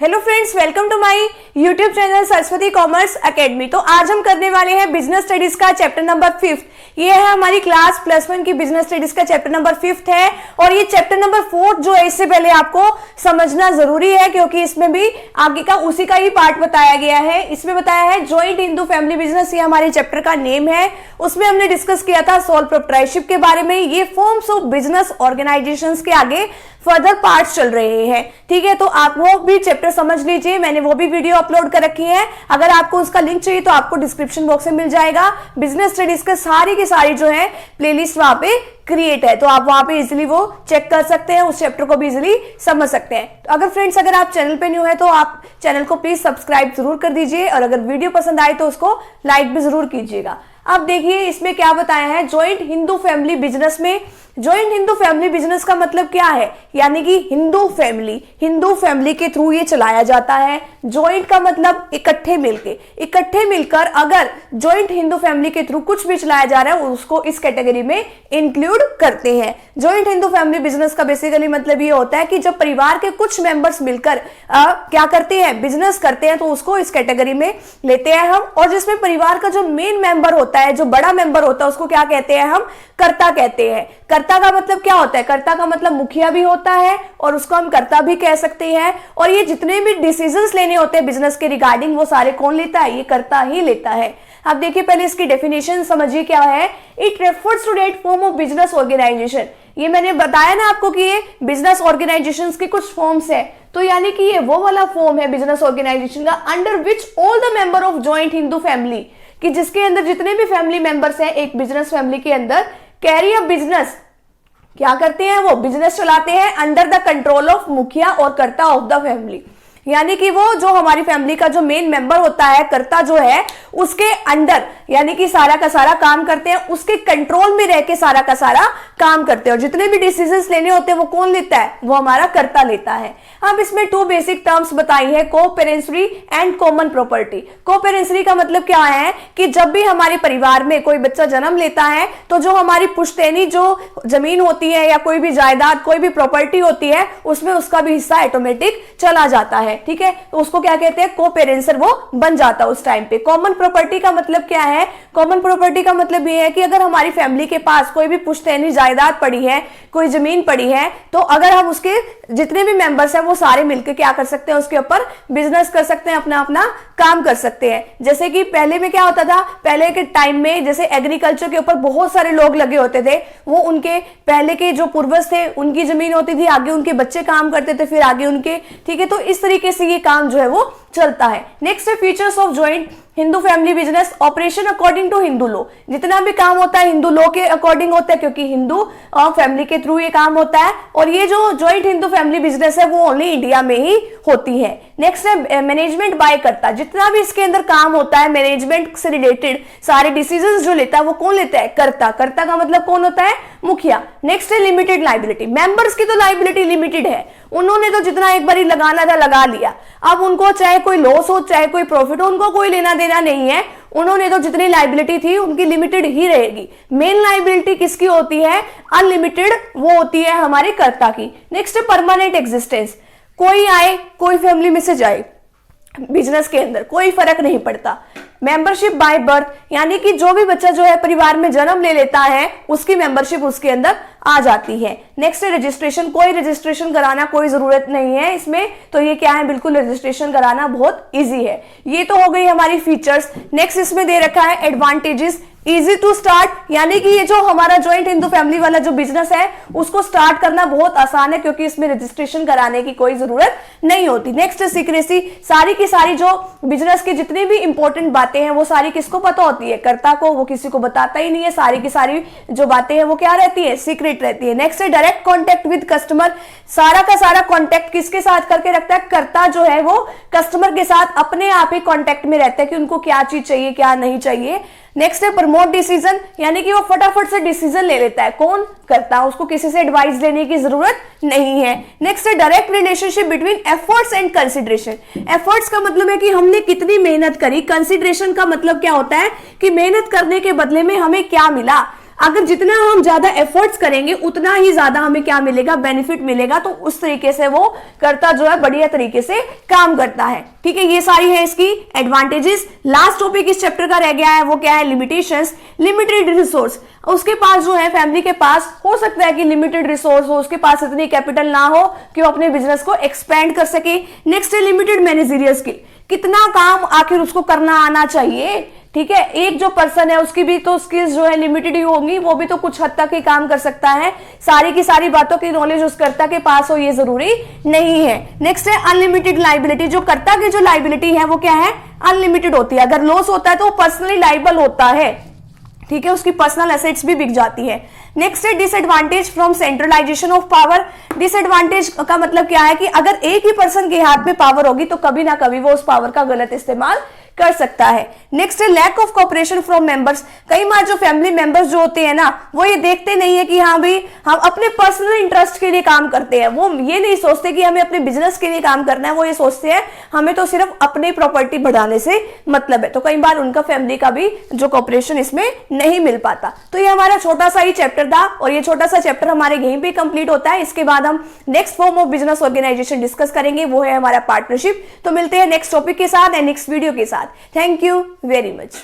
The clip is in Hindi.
Hello friends, welcome to my YouTube channel Saraswati commerce academy. तो आज हम करने वाले हैं बिजनेस स्टडीज का चैप्टर नंबर 5। ये है हमारी क्लास +1 की बिजनेस स्टडीज का चैप्टर नंबर 5 है और ये चैप्टर नंबर 4 जो है इससे पहले आपको समझना जरूरी है क्योंकि इसमें भी आगे का उसी का ही पार्ट बताया गया है। इसमें बताया है जॉइंट हिंदू फैमिली बिजनेस, ये हमारे चैप्टर का नेम है। उसमें हमने डिस्कस किया था सोल प्रोप्राइटरशिप के बारे में। ये फॉर्म्स ऑफ बिजनेस ऑर्गेनाइजेशंस के आगे फर्दर पार्ट्स चल रहे हैं, ठीक है। तो आप वो भी चैप्टर समझ लीजिए, मैंने वो भी वीडियो अपलोड कर रखी है। अगर आपको उसका लिंक चाहिए तो आपको डिस्क्रिप्शन बॉक्स में मिल जाएगा। बिजनेस स्टडीज के सारी की सारी जो है प्लेलिस्ट वहां पे क्रिएट है, तो आप वहां पे इजीली वो चेक कर सकते हैं, उस चैप्टर को भी इजीली समझ सकते हैं। तो अगर फ्रेंड्स अगर आप चैनल पे न्यू है तो आप चैनल को प्लीज सब्सक्राइब जरूर कर दीजिए और अगर वीडियो पसंद आए तो उसको लाइक भी जरूर कीजिएगा। अब देखिए इसमें क्या बताया है जॉइंट हिंदू फैमिली बिजनेस में। जॉइंट हिंदू फैमिली बिजनेस का मतलब क्या है, यानी कि हिंदू फैमिली के थ्रू ये चलाया जाता है। जॉइंट का मतलब इकट्ठे मिलकर अगर जॉइंट हिंदू फैमिली के थ्रू कुछ भी चलाया जा रहा है उसको इस कैटेगरी में इंक्लूड करते हैं। जॉइंट हिंदू फैमिली बिजनेस का बेसिकली मतलब ये होता है कि जब परिवार के कुछ मेंबर्स मिलकर क्या करते हैं, बिजनेस करते हैं, तो उसको इस कैटेगरी में लेते हैं हम। और जिसमें परिवार का जो मेन मेंबर होता है, जो बड़ा मेंबर होता है, उसको क्या कहते हैं, हम कर्ता कहते हैं। कर्ता का मतलब क्या होता है, कर्ता का मतलब मुखिया भी होता है और उसको हम कर्ता भी कह सकते हैं। और ये जितने भी डिसीजंस लेने होते हैं बिजनेस के रिगार्डिंग वो सारे कौन लेता है, ये कर्ता ही लेता है। अब देखिए पहले इसकी डेफिनेशन समझिए क्या है। It refers to that form of business organisation. ये मैंने बताया ना आपको कि ये बिजनेस ऑर्गेनाइजेशंस के कुछ फॉर्म्स है, तो यानी कि ये वो वाला फॉर्म है बिजनेस ऑर्गेनाइजेशन का under which all the member of joint Hindu family, कि जिसके अंदर जितने भी फैमिली मेंबर्स हैं एक बिजनेस फैमिली के अंदर, कैरी अ बिजनेस, क्या करते हैं वो बिजनेस चलाते हैं अंडर द कंट्रोल ऑफ मुखिया और कर्ता ऑफ द फैमिली। यानी कि वो जो हमारी फैमिली का जो मेन मेंबर होता है, कर्ता जो है, उसके अंडर यानी कि सारा का सारा काम करते हैं, उसके कंट्रोल में रह के सारा का सारा काम करते हैं। और जितने भी डिसीजंस लेने होते हैं वो कौन लेता है, वो हमारा कर्ता लेता है। अब इसमें 2 बेसिक टर्म्स बताई है, को-पेरेंट्री एंड कॉमन प्रॉपर्टी। को-पेरेंट्री का मतलब क्या है कि जब भी हमारे परिवार में कोई बच्चा जन्म लेता है तो जो हमारी पुश्तैनी जो जमीन होती है या कोई भी जायदाद, कोई भी प्रॉपर्टी होती है, उसमें उसका भी हिस्सा ऑटोमेटिक चला जाता है, ठीक है। तो उसको क्या कहते हैं, को-पेरेंसर वो बन जाता है उस टाइम पे। कॉमन प्रॉपर्टी का मतलब क्या है, कॉमन प्रॉपर्टी का मतलब ये है कि अगर हमारी फैमिली के पास कोई भी पुश्तैनी जायदाद पड़ी है, कोई जमीन पड़ी है, तो अगर हम उसके जितने भी मेंबर्स हैं वो सारे मिलकर क्या कर सकते हैं, उसके ऊपर बिजनेस कर सकते हैं, अपना अपना काम कर सकते हैं। जैसे कि पहले में क्या होता था, पहले के टाइम में जैसे एग्रीकल्चर के ऊपर बहुत सारे लोग लगे होते थे, वो उनके पहले के जो पूर्वज थे उनकी जमीन होती थी, आगे उनके बच्चे काम करते थे, फिर आगे उनके, ठीक है। तो इस तरीके से ये काम जो है वो चलता है। नेक्स्ट है features of joint Hindu family business. Operation according to Hindu law. जितना भी काम होता है हिंदू लॉ के अकॉर्डिंग होता है क्योंकि हिंदू फैमिली के थ्रू ये काम होता है। और ये जो जॉइंट हिंदू फैमिली बिजनेस है वो ओनली इंडिया में ही होती है। नेक्स्ट है मैनेजमेंट बाय कर्ता। जितना भी इसके अंदर काम होता है मैनेजमेंट से रिलेटेड सारे डिसीजंस जो लेता है वो कौन लेता है, कर्ता। कर्ता का मतलब कौन होता है, मुखिया। नेक्स्ट है लिमिटेड लाइबिलिटी। मेंबर्स की तो लाइबिलिटी लिमिटेड है, उन्होंने तो जितना एक बार लगाना था लगा लिया। अब उनको चाहे कोई लॉस हो चाहे कोई प्रॉफिट हो, उनको कोई लेना देना नहीं है। उन्होंने तो जितनी लाइबिलिटी थी उनकी लिमिटेड ही रहेगी। मेन लाइबिलिटी किसकी होती है, अनलिमिटेड, वो होती है हमारे कर्ता की। नेक्स्ट है परमानेंट एग्जिस्टेंस। कोई आए, कोई फैमिली में से जाए, बिजनेस के अंदर कोई फर्क नहीं पड़ता। मेंबरशिप बाय बर्थ, यानी कि जो भी बच्चा जो है परिवार में जन्म ले लेता है उसकी मेंबरशिप उसके अंदर आ जाती है। नेक्स्ट है रजिस्ट्रेशन। कोई रजिस्ट्रेशन कराना कोई जरूरत नहीं है इसमें, तो ये क्या है, बिल्कुल रजिस्ट्रेशन कराना बहुत इजी है। ये तो हो गई हमारी फीचर्स। नेक्स्ट इसमें दे रखा है एडवांटेजेस। इजी टू स्टार्ट, यानी कि ये जो हमारा जॉइंट हिंदू फैमिली वाला जो बिजनेस है उसको स्टार्ट करना बहुत आसान है क्योंकि इसमें रजिस्ट्रेशन कराने की कोई जरूरत नहीं होती। Next secrecy. सारी की सारी जो बिजनेस की जितनी भी इंपॉर्टेंट बातें हैं वो सारी किसको पता होती है, कर्ता को, वो किसी को बताता ही नहीं है। सारी की सारी जो बातें हैं वो क्या रहती है, सीक्रेट रहती है। नेक्स्ट है डायरेक्ट कॉन्टेक्ट विद कस्टमर। सारा का सारा कॉन्टेक्ट किसके साथ करके रखता है, कर्ता जो है वो कस्टमर के साथ अपने आप ही कॉन्टेक्ट में रहता है कि उनको क्या चीज चाहिए क्या नहीं चाहिए। नेक्स्ट है प्रमोट डिसीजन, यानी कि वो फटाफट से डिसीजन ले लेता है, कौन, कर्ता, उसको किसी से एडवाइस लेने की जरूरत नहीं है। नेक्स्ट है direct relationship between efforts and consideration. Efforts का मतलब है कि हमने कितनी मेहनत करी, कंसिडरेशन का मतलब क्या होता है कि मेहनत करने के बदले में हमें क्या मिला। अगर जितना हम ज्यादा एफर्ट्स करेंगे उतना ही ज्यादा हमें क्या मिलेगा, बेनिफिट मिलेगा। तो उस तरीके से वो कर्ता जो है बढ़िया तरीके से काम करता है। ठीक है, ये सारी है इसकी एडवांटेजेस। लास्ट टॉपिक इस चैप्टर का रह गया है, वो क्या है, लिमिटेशंस। लिमिटेड रिसोर्स, उसके पास जो है, फैमिली के पास हो सकता है कि लिमिटेड रिसोर्स हो, उसके पास इतनी कैपिटल ना हो कि वो अपने बिजनेस को एक्सपेंड कर सके। नेक्स्ट है लिमिटेड मैनेजरियल स्किल, कितना काम आखिर उसको करना आना चाहिए। ठीक है, एक जो पर्सन है उसकी भी तो स्किल्स जो है लिमिटेड ही होंगी, वो भी तो कुछ हद तक ही काम कर सकता है, सारी की सारी बातों की नॉलेज उस कर्ता के पास हो ये जरूरी नहीं है। नेक्स्ट है अनलिमिटेड लाइबिलिटी, जो कर्ता की जो लाइबिलिटी है वो क्या है, अनलिमिटेड होती है। अगर लॉस होता है तो वो पर्सनली लाइबल होता है। ठीक है, उसकी पर्सनल एसेट्स भी बिक जाती है। नेक्स्ट है disadvantage from centralisation of power. Disadvantage का मतलब क्या है कि अगर एक ही पर्सन के हाथ में पावर होगी तो कभी ना कभी वो उस पावर का गलत इस्तेमाल कर सकता है। नेक्स्ट है lack of cooperation from members. कई बार जो फैमिली मेंबर्स जो होते हैं ना, वो ये देखते नहीं है कि हाँ भाई हम अपने पर्सनल इंटरेस्ट के लिए काम करते हैं, वो ये नहीं सोचते कि हमें अपने बिजनेस के लिए काम करना है, वो ये सोचते हैं हमें तो सिर्फ अपनी प्रॉपर्टी बढ़ाने से मतलब है। तो कई बार उनका फैमिली का भी जो कोऑपरेशन इसमें नहीं मिल पाता। तो ये हमारा छोटा सा ही चैप्टर था और ये छोटा सा चैप्टर हमारे यहीं पे कंप्लीट होता है। इसके बाद हम next form of business organisation discuss करेंगे, वो है हमारा पार्टनरशिप। तो मिलते हैं नेक्स्ट टॉपिक के साथ एंड नेक्स्ट वीडियो के साथ। Thank you very much.